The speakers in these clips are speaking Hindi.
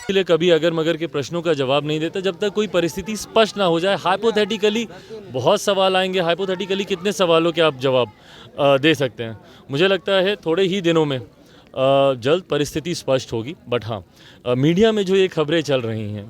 इसलिए कभी अगर मगर के प्रश्नों का जवाब नहीं देता जब तक कोई परिस्थिति स्पष्ट ना हो जाए। हाइपोथेटिकली बहुत सवाल आएंगे, हाइपोथेटिकली कितने सवालों के आप जवाब दे सकते हैं। मुझे लगता है थोड़े ही दिनों में जल्द परिस्थिति स्पष्ट होगी। बट हाँ, मीडिया में जो ये खबरें चल रही हैं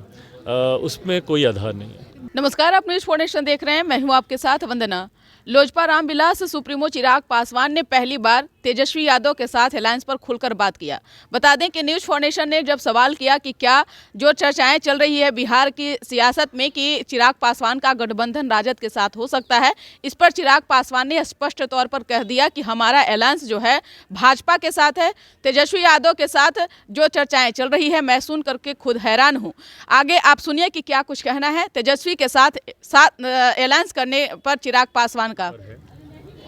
उसमें कोई आधार नहीं है। नमस्कार, आप न्यूज़ फाउंडेशन देख रहे हैं। मैं हूं आपके साथ वंदना। लोजपा रामविलास सुप्रीमो चिराग पासवान ने पहली बार तेजस्वी यादव के साथ अलायंस पर खुलकर बात किया। बता दें कि न्यूज़ फाउंडेशन ने जब सवाल किया कि क्या जो चर्चाएं चल रही है बिहार की सियासत में कि चिराग पासवान का गठबंधन राजद के साथ हो सकता है, इस पर चिराग पासवान ने स्पष्ट तौर पर कह दिया कि हमारा अलायंस जो है भाजपा के साथ है। तेजस्वी यादव के साथ जो चर्चाएं चल रही है मैं सुन करके खुद हैरान हूँ। आगे आप सुनिए कि क्या कुछ कहना है तेजस्वी के साथ अलायंस करने पर चिराग पासवान का।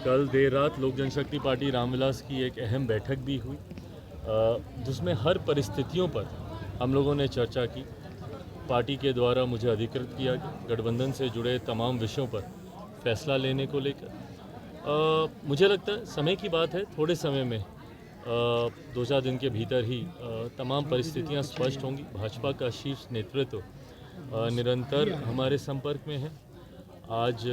कल देर रात लोक जनशक्ति पार्टी रामविलास की एक अहम बैठक भी हुई जिसमें हर परिस्थितियों पर हम लोगों ने चर्चा की। पार्टी के द्वारा मुझे अधिकृत किया गया गठबंधन से जुड़े तमाम विषयों पर फैसला लेने को लेकर। मुझे लगता है समय की बात है, थोड़े समय में 2-4 दिन के भीतर ही तमाम परिस्थितियां स्पष्ट होंगी। भाजपा का शीर्ष नेतृत्व निरंतर हमारे संपर्क में है। आज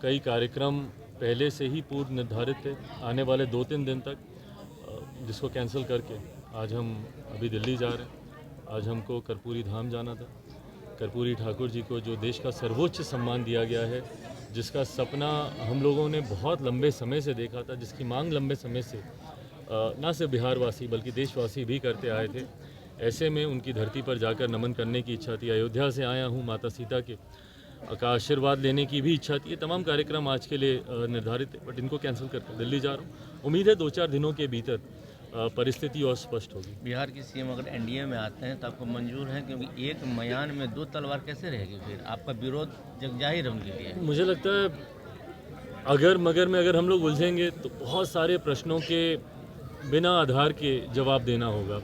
कई कार्यक्रम पहले से ही पूर्व निर्धारित थे आने वाले 2-3 दिन तक, जिसको कैंसिल करके आज हम अभी दिल्ली जा रहे हैं। आज हमको कर्पूरी धाम जाना था। कर्पूरी ठाकुर जी को जो देश का सर्वोच्च सम्मान दिया गया है, जिसका सपना हम लोगों ने बहुत लंबे समय से देखा था, जिसकी मांग लंबे समय से ना सिर्फ बिहारवासी बल्कि देशवासी भी करते आए थे, ऐसे में उनकी धरती पर जाकर नमन करने की इच्छा थी। अयोध्या से आया हूँ, माता सीता के का आशीर्वाद लेने की भी इच्छा थी। ये तमाम कार्यक्रम आज के लिए निर्धारित है, बट इनको कैंसिल करके दिल्ली जा रहा हूँ। उम्मीद है 2-4 दिनों के भीतर परिस्थिति और स्पष्ट होगी। बिहार की सीएम अगर एनडीए में आते हैं तो आपको मंजूर है, क्योंकि एक मयान में 2 तलवार कैसे रहेगी? फिर आपका विरोध जग जाहिर है उनके लिए। मुझे लगता है अगर मगर में अगर हम लोग उलझेंगे तो बहुत सारे प्रश्नों के बिना आधार के जवाब देना होगा।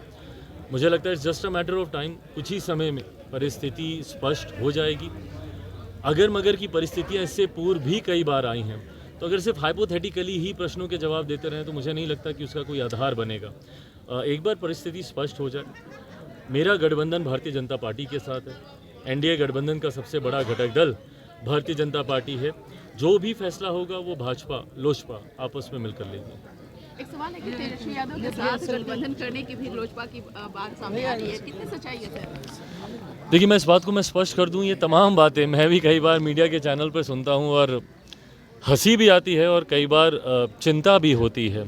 मुझे लगता है just a matter of time, कुछ ही समय में परिस्थिति स्पष्ट हो जाएगी। अगर मगर की परिस्थितियां इससे पूर्व भी कई बार आई हैं, तो अगर सिर्फ हाइपोथेटिकली ही प्रश्नों के जवाब देते रहें तो मुझे नहीं लगता कि उसका कोई आधार बनेगा। एक बार परिस्थिति स्पष्ट हो जाए, मेरा गठबंधन भारतीय जनता पार्टी के साथ है। एनडीए गठबंधन का सबसे बड़ा घटक दल भारतीय जनता पार्टी है। जो भी फैसला होगा वो भाजपा लोजपा आपस में मिलकर लेंगे। एक सवाल है कि तेजस्वी यादव के साथ गठबंधन करने की भी लोजपा की बात सामने आ रही है, कितनी सच्चाई है सर? देखिए, मैं इस बात को स्पष्ट कर दूं, ये तमाम बातें मैं भी कई बार मीडिया के चैनल पर सुनता हूं और हंसी भी आती है और कई बार चिंता भी होती है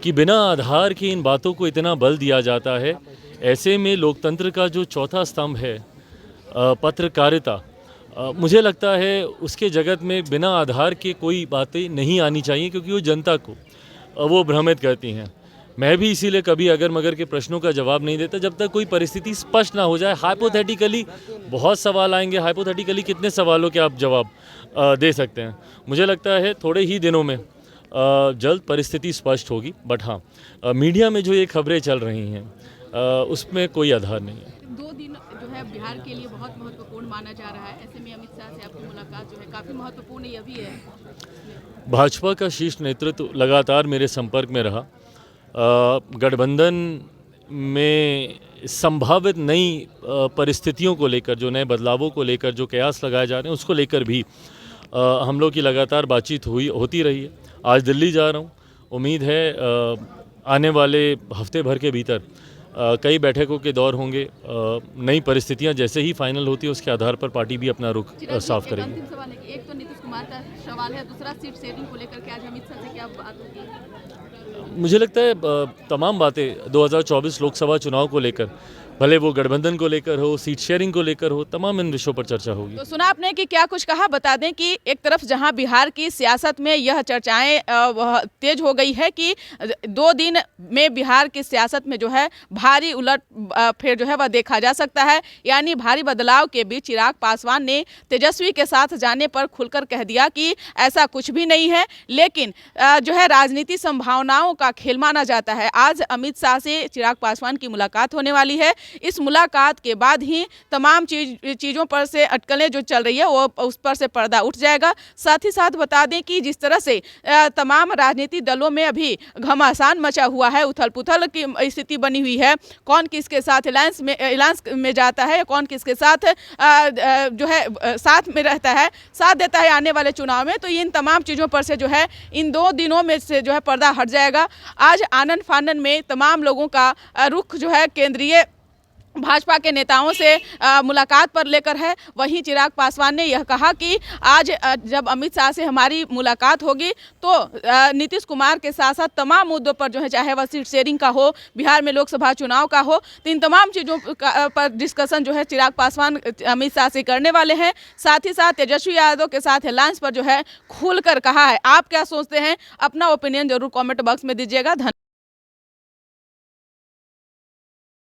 कि बिना आधार की इन बातों को इतना बल दिया जाता है। ऐसे में लोकतंत्र का जो चौथा स्तंभ है पत्रकारिता, मुझे लगता है उसके जगत में बिना आधार के कोई बातें नहीं आनी चाहिए, क्योंकि वो जनता को वो भ्रमित करती हैं। मैं भी इसीलिए कभी अगर मगर के प्रश्नों का जवाब नहीं देता जब तक कोई परिस्थिति स्पष्ट ना हो जाए। हाइपोथेटिकली बहुत सवाल आएंगे, हाइपोथेटिकली कितने सवालों के आप जवाब दे सकते हैं। मुझे लगता है थोड़े ही दिनों में जल्द परिस्थिति स्पष्ट होगी। बट हाँ, मीडिया में जो ये खबरें चल रही हैं उसमें कोई आधार नहीं है। 2 दिन जो है बिहार के लिए बहुत महत्वपूर्ण माना जा रहा है, ऐसे में अमित शाह से आपकी मुलाकात जो है काफ़ी महत्वपूर्ण यह भी है। भाजपा का शीर्ष नेतृत्व लगातार मेरे संपर्क में रहा। गठबंधन में संभावित नई परिस्थितियों को लेकर, जो नए बदलावों को लेकर जो कयास लगाए जा रहे हैं, उसको लेकर भी हम लोग की लगातार बातचीत होती रही है। आज दिल्ली जा रहा हूँ। उम्मीद है आने वाले हफ्ते भर के भीतर कई बैठकों के दौर होंगे। नई परिस्थितियां जैसे ही फाइनल होती है उसके आधार पर पार्टी भी अपना रुख साफ करेगी। अंतिम सवाल है कि एक तो नीतीश कुमार का सवाल है, दूसरा सीट शेयरिंग को लेकर के आज अमित शाह से क्या बात होगी? मुझे लगता है तमाम बातें 2024 लोकसभा चुनाव को लेकर, भले वो गठबंधन को लेकर हो, सीट शेयरिंग को लेकर हो, तमाम इन विषयों पर चर्चा होगी। तो सुना आपने कि क्या कुछ कहा। बता दें कि एक तरफ जहां बिहार की सियासत में यह चर्चाएं वह तेज हो गई है कि 2 दिन में बिहार की सियासत में जो है भारी उलट फेर जो है वह देखा जा सकता है। यानी भारी बदलाव के बीच चिराग पासवान ने तेजस्वी के साथ जाने पर खुलकर कह दिया कि ऐसा कुछ भी नहीं है, लेकिन जो है राजनीति संभावनाओं नेताओं का खेल माना जाता है। आज अमित शाह से चिराग पासवान की मुलाकात होने वाली है। इस मुलाकात के बाद ही तमाम चीज़ों पर से अटकलें जो चल रही है वो उस पर से पर्दा उठ जाएगा। साथ ही साथ बता दें कि जिस तरह से तमाम राजनीतिक दलों में अभी घमासान मचा हुआ है, उथल पुथल की स्थिति बनी हुई है, कौन किसके साथ अलायंस में जाता है, कौन किसके साथ जो है साथ में रहता है, साथ देता है आने वाले चुनाव में, तो इन तमाम चीज़ों पर से जो है इन 2 दिनों में से जो है पर्दा हट जाएगा। आज आनन फानन में तमाम लोगों का रुख जो है केंद्रीय भाजपा के नेताओं से मुलाकात पर लेकर है। वहीं चिराग पासवान ने यह कहा कि आज जब अमित शाह से हमारी मुलाकात होगी तो नीतीश कुमार के साथ साथ तमाम मुद्दों पर जो है, चाहे वह सीट शेयरिंग का हो, बिहार में लोकसभा चुनाव का हो, तो इन तमाम चीज़ों पर डिस्कशन जो है चिराग पासवान अमित शाह से करने वाले हैं। साथ ही साथ तेजस्वी यादव के साथ अलायंस पर जो है खुलकर कहा है। आप क्या सोचते हैं? अपना ओपिनियन जरूर कॉमेंट बॉक्स में दीजिएगा। धन्यवाद।